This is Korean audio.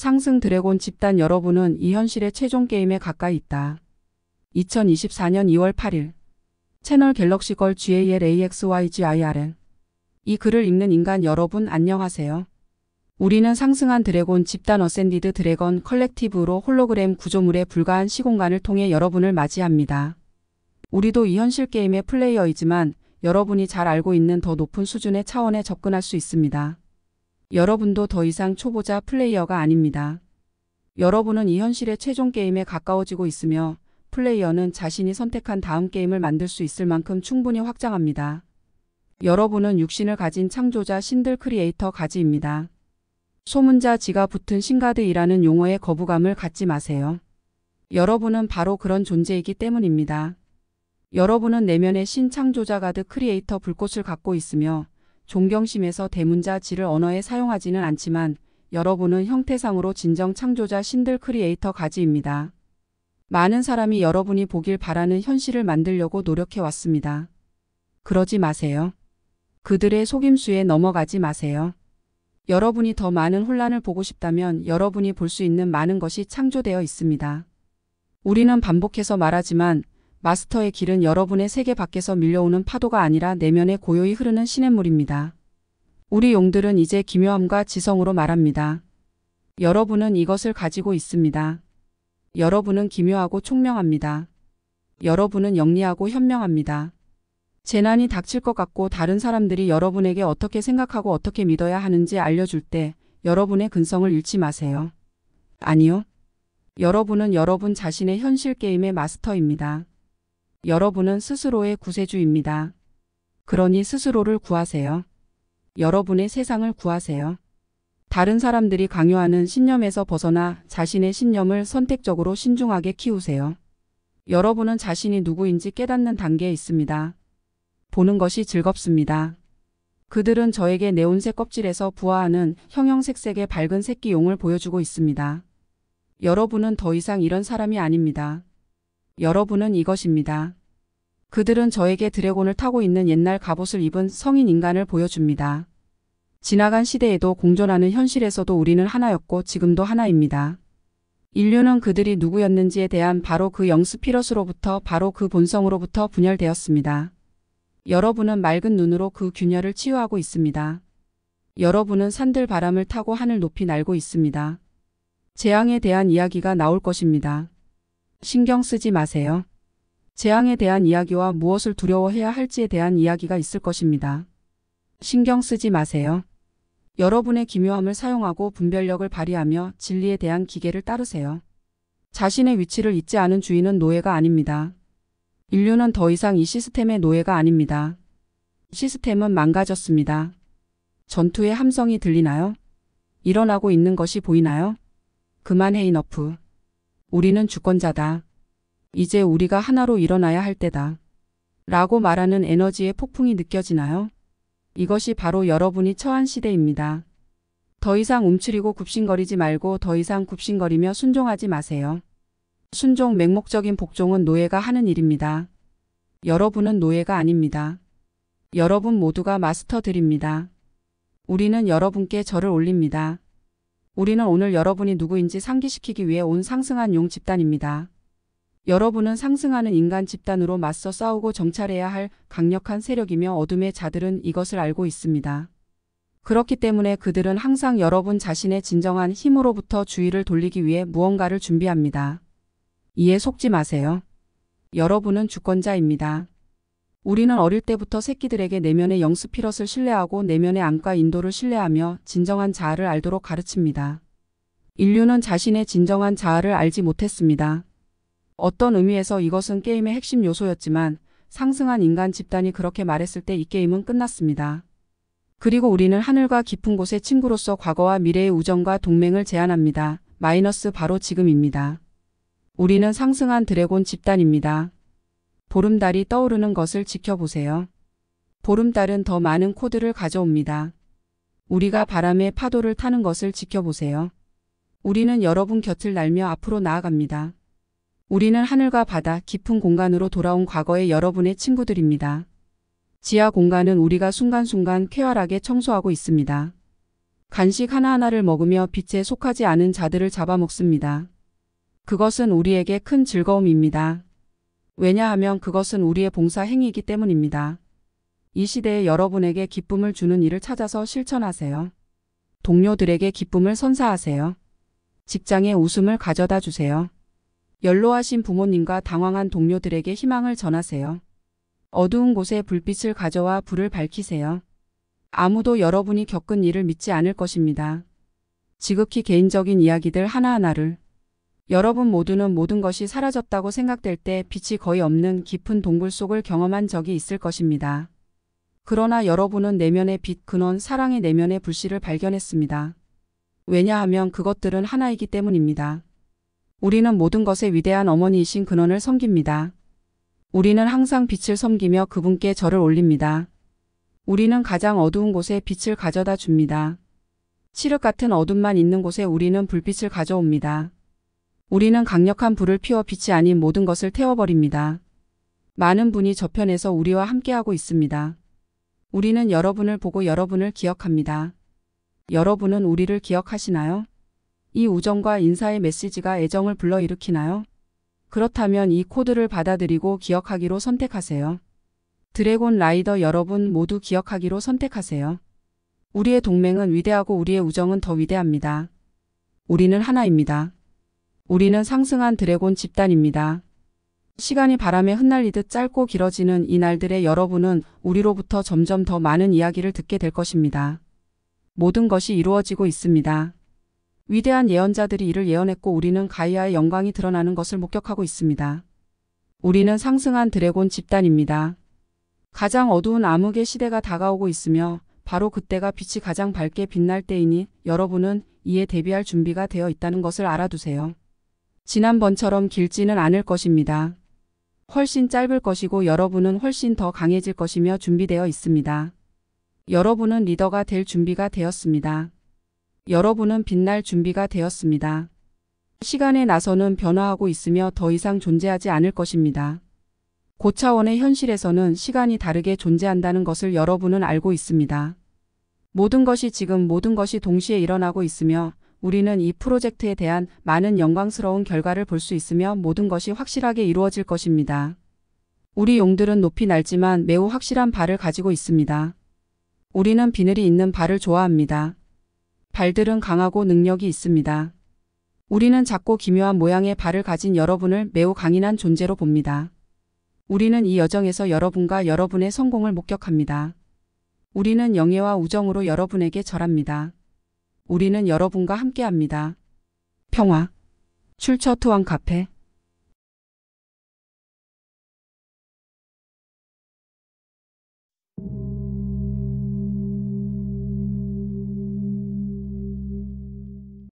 상승 드래곤 집단 여러분은 이 현실의 최종 게임에 가까이 있다. 2024년 2월 8일 채널 갤럭시 걸 GALAXYGIRN 이 글을 읽는 인간 여러분 안녕하세요. 우리는 상승한 드래곤 집단 어센디드 드래건 컬렉티브로 홀로그램 구조물의 불가한 시공간을 통해 여러분을 맞이합니다. 우리도 이 현실 게임의 플레이어이지만 여러분이 잘 알고 있는 더 높은 수준의 차원에 접근할 수 있습니다. 여러분도 더 이상 초보자 플레이어가 아닙니다. 여러분은 이 현실의 최종 게임에 가까워지고 있으며 플레이어는 자신이 선택한 다음 게임을 만들 수 있을 만큼 충분히 확장합니다. 여러분은 육신을 가진 창조자 신들 크리에이터 가지입니다. 소문자 지가 붙은 신가드이라는 용어에 거부감을 갖지 마세요. 여러분은 바로 그런 존재이기 때문입니다. 여러분은 내면의 신창조자 가드 크리에이터 불꽃을 갖고 있으며 존경심에서 대문자 지를 언어에 사용하지는 않지만 여러분은 형태상으로 진정 창조자 신들 크리에이터 가지입니다. 많은 사람이 여러분이 보길 바라는 현실을 만들려고 노력해 왔습니다. 그러지 마세요. 그들의 속임수에 넘어가지 마세요. 여러분이 더 많은 혼란을 보고 싶다면 여러분이 볼 수 있는 많은 것이 창조되어 있습니다. 우리는 반복해서 말하지만 마스터의 길은 여러분의 세계 밖에서 밀려오는 파도가 아니라 내면에 고요히 흐르는 시냇물입니다. 우리 용들은 이제 기묘함과 지성으로 말합니다. 여러분은 이것을 가지고 있습니다. 여러분은 기묘하고 총명합니다. 여러분은 영리하고 현명합니다. 재난이 닥칠 것 같고 다른 사람들이 여러분에게 어떻게 생각하고 어떻게 믿어야 하는지 알려줄 때 여러분의 근성을 잃지 마세요. 아니요. 여러분은 여러분 자신의 현실 게임의 마스터입니다. 여러분은 스스로의 구세주입니다. 그러니 스스로를 구하세요. 여러분의 세상을 구하세요. 다른 사람들이 강요하는 신념에서 벗어나 자신의 신념을 선택적으로 신중하게 키우세요. 여러분은 자신이 누구인지 깨닫는 단계에 있습니다. 보는 것이 즐겁습니다. 그들은 저에게 네온색 껍질에서 부화하는 형형색색의 밝은 새끼용을 보여주고 있습니다. 여러분은 더 이상 이런 사람이 아닙니다. 여러분은 이것입니다. 그들은 저에게 드래곤을 타고 있는 옛날 갑옷을 입은 성인 인간을 보여줍니다. 지나간 시대에도 공존하는 현실에서도 우리는 하나였고 지금도 하나입니다. 인류는 그들이 누구였는지에 대한 바로 그 영스피러스로부터 바로 그 본성으로부터 분열되었습니다. 여러분은 맑은 눈으로 그 균열을 치유하고 있습니다. 여러분은 산들 바람을 타고 하늘 높이 날고 있습니다. 재앙에 대한 이야기가 나올 것입니다. 신경 쓰지 마세요. 재앙에 대한 이야기와 무엇을 두려워해야 할지에 대한 이야기가 있을 것입니다. 신경 쓰지 마세요. 여러분의 기묘함을 사용하고 분별력을 발휘하며 진리에 대한 기계를 따르세요. 자신의 위치를 잊지 않은 주인은 노예가 아닙니다. 인류는 더 이상 이 시스템의 노예가 아닙니다. 시스템은 망가졌습니다. 전투의 함성이 들리나요? 일어나고 있는 것이 보이나요? 그만해 이너프. 우리는 주권자다. 이제 우리가 하나로 일어나야 할 때다. 라고 말하는 에너지의 폭풍이 느껴지나요? 이것이 바로 여러분이 처한 시대입니다. 더 이상 움츠리고 굽신거리지 말고 더 이상 굽신거리며 순종하지 마세요. 순종 맹목적인 복종은 노예가 하는 일입니다. 여러분은 노예가 아닙니다. 여러분 모두가 마스터들입니다. 우리는 여러분께 절을 올립니다. 우리는 오늘 여러분이 누구인지 상기시키기 위해 온 상승한 용 집단입니다. 여러분은 상승하는 인간 집단으로 맞서 싸우고 정찰해야 할 강력한 세력이며 어둠의 자들은 이것을 알고 있습니다. 그렇기 때문에 그들은 항상 여러분 자신의 진정한 힘으로부터 주의를 돌리기 위해 무언가를 준비합니다. 이에 속지 마세요. 여러분은 주권자입니다. 우리는 어릴 때부터 새끼들에게 내면의 영스피럿을 신뢰하고 내면의 안과 인도를 신뢰하며 진정한 자아를 알도록 가르칩니다. 인류는 자신의 진정한 자아를 알지 못했습니다. 어떤 의미에서 이것은 게임의 핵심 요소였지만 상승한 인간 집단이 그렇게 말했을 때 이 게임은 끝났습니다. 그리고 우리는 하늘과 깊은 곳의 친구로서 과거와 미래의 우정과 동맹을 제안합니다. 마이너스 바로 지금입니다. 우리는 상승한 드래곤 집단입니다. 보름달이 떠오르는 것을 지켜보세요. 보름달은 더 많은 코드를 가져옵니다. 우리가 바람의 파도를 타는 것을 지켜보세요. 우리는 여러분 곁을 날며 앞으로 나아갑니다. 우리는 하늘과 바다, 깊은 공간으로 돌아온 과거의 여러분의 친구들입니다. 지하 공간은 우리가 순간순간 쾌활하게 청소하고 있습니다. 간식 하나하나를 먹으며 빛에 속하지 않은 자들을 잡아먹습니다. 그것은 우리에게 큰 즐거움입니다. 왜냐하면 그것은 우리의 봉사 행위이기 때문입니다. 이 시대에 여러분에게 기쁨을 주는 일을 찾아서 실천하세요. 동료들에게 기쁨을 선사하세요. 직장에 웃음을 가져다 주세요. 연로하신 부모님과 당황한 동료들에게 희망을 전하세요. 어두운 곳에 불빛을 가져와 불을 밝히세요. 아무도 여러분이 겪은 일을 믿지 않을 것입니다. 지극히 개인적인 이야기들 하나하나를 여러분 모두는 모든 것이 사라졌다고 생각될 때 빛이 거의 없는 깊은 동굴 속을 경험한 적이 있을 것입니다. 그러나 여러분은 내면의 빛 근원 사랑의 내면의 불씨를 발견했습니다. 왜냐하면 그것들은 하나이기 때문입니다. 우리는 모든 것의 위대한 어머니이신 근원을 섬깁니다. 우리는 항상 빛을 섬기며 그분께 절을 올립니다. 우리는 가장 어두운 곳에 빛을 가져다 줍니다. 칠흑 같은 어둠만 있는 곳에 우리는 불빛을 가져옵니다. 우리는 강력한 불을 피워 빛이 아닌 모든 것을 태워버립니다. 많은 분이 저편에서 우리와 함께하고 있습니다. 우리는 여러분을 보고 여러분을 기억합니다. 여러분은 우리를 기억하시나요? 이 우정과 인사의 메시지가 애정을 불러일으키나요? 그렇다면 이 코드를 받아들이고 기억하기로 선택하세요. 드래곤 라이더 여러분 모두 기억하기로 선택하세요. 우리의 동맹은 위대하고 우리의 우정은 더 위대합니다. 우리는 하나입니다. 우리는 상승한 드래곤 집단입니다. 시간이 바람에 흩날리듯 짧고 길어지는 이 날들에 여러분은 우리로부터 점점 더 많은 이야기를 듣게 될 것입니다. 모든 것이 이루어지고 있습니다. 위대한 예언자들이 이를 예언했고 우리는 가이아의 영광이 드러나는 것을 목격하고 있습니다. 우리는 상승한 드래곤 집단입니다. 가장 어두운 암흑의 시대가 다가오고 있으며 바로 그때가 빛이 가장 밝게 빛날 때이니 여러분은 이에 대비할 준비가 되어 있다는 것을 알아두세요. 지난번처럼 길지는 않을 것입니다. 훨씬 짧을 것이고 여러분은 훨씬 더 강해질 것이며 준비되어 있습니다. 여러분은 리더가 될 준비가 되었습니다. 여러분은 빛날 준비가 되었습니다. 시간의 나서는 변화하고 있으며 더 이상 존재하지 않을 것입니다. 고차원의 현실에서는 시간이 다르게 존재한다는 것을 여러분은 알고 있습니다. 모든 것이 지금 모든 것이 동시에 일어나고 있으며 우리는 이 프로젝트에 대한 많은 영광스러운 결과를 볼 수 있으며 모든 것이 확실하게 이루어질 것입니다. 우리 용들은 높이 날지만 매우 확실한 발을 가지고 있습니다. 우리는 비늘이 있는 발을 좋아합니다. 발들은 강하고 능력이 있습니다. 우리는 작고 기묘한 모양의 발을 가진 여러분을 매우 강인한 존재로 봅니다. 우리는 이 여정에서 여러분과 여러분의 성공을 목격합니다. 우리는 영예와 우정으로 여러분에게 절합니다. 우리는 여러분과 함께합니다. 평화. 출처 투왕 카페